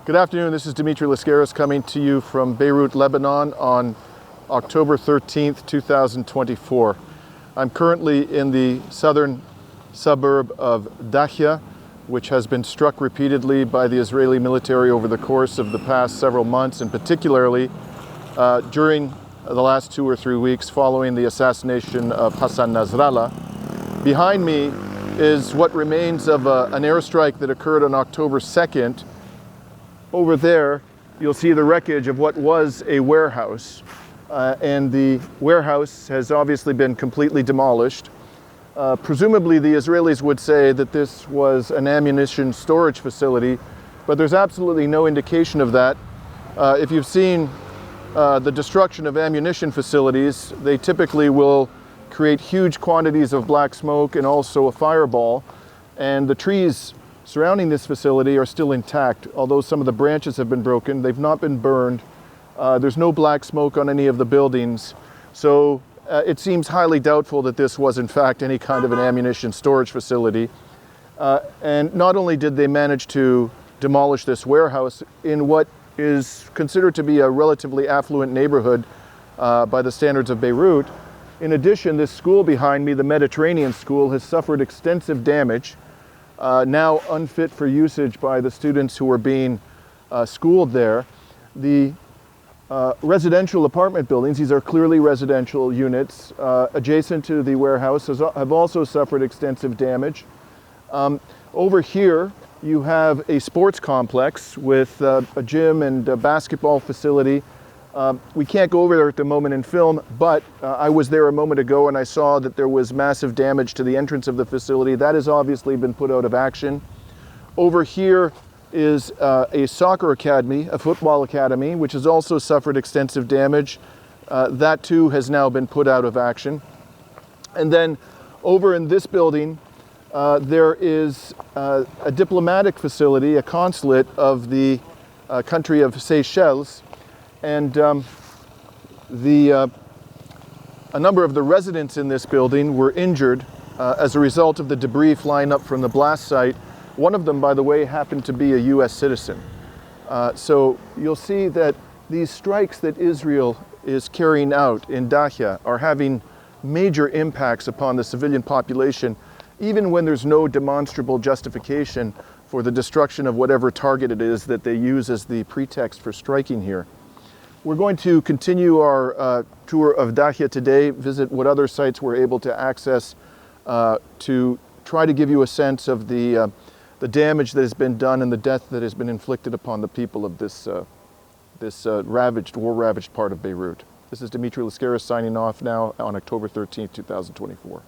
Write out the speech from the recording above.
Good afternoon, this is Dimitri Lascaris coming to you from Beirut, Lebanon on October 13th, 2024. I'm currently in the southern suburb of Dahiya, which has been struck repeatedly by the Israeli military over the course of the past several months, and particularly during the last 2 or 3 weeks following the assassination of Hassan Nasrallah. Behind me is what remains of an airstrike that occurred on October 2nd. Over there, you'll see the wreckage of what was a warehouse, and the warehouse has obviously been completely demolished. Presumably, the Israelis would say that this was an ammunition storage facility, but there's absolutely no indication of that. If you've seen the destruction of ammunition facilities, they typically will create huge quantities of black smoke and also a fireball, and the trees surrounding this facility are still intact. Although some of the branches have been broken, they've not been burned. There's no black smoke on any of the buildings. So it seems highly doubtful that this was in fact any kind of an ammunition storage facility. And not only did they manage to demolish this warehouse in what is considered to be a relatively affluent neighborhood by the standards of Beirut, in addition, this school behind me, the Mediterranean School, has suffered extensive damage. Now unfit for usage by the students who are being schooled there. The residential apartment buildings, these are clearly residential units, adjacent to the warehouse, have also suffered extensive damage. Over here, you have a sports complex with a gym and a basketball facility. We can't go over there at the moment and film, but I was there a moment ago and I saw that there was massive damage to the entrance of the facility. That has obviously been put out of action. Over here is a soccer academy, a football academy, which has also suffered extensive damage. That too has now been put out of action. And then over in this building, there is a diplomatic facility, a consulate of the country of Seychelles. And a number of the residents in this building were injured as a result of the debris flying up from the blast site. One of them, by the way, happened to be a US citizen. So you'll see that these strikes that Israel is carrying out in Dahiya are having major impacts upon the civilian population, even when there's no demonstrable justification for the destruction of whatever target it is that they use as the pretext for striking here. We're going to continue our tour of Dahiya today, visit what other sites we're able to access to try to give you a sense of the damage that has been done and the death that has been inflicted upon the people of this war-ravaged part of Beirut. This is Dimitri Lascaris signing off now on October 13th, 2024.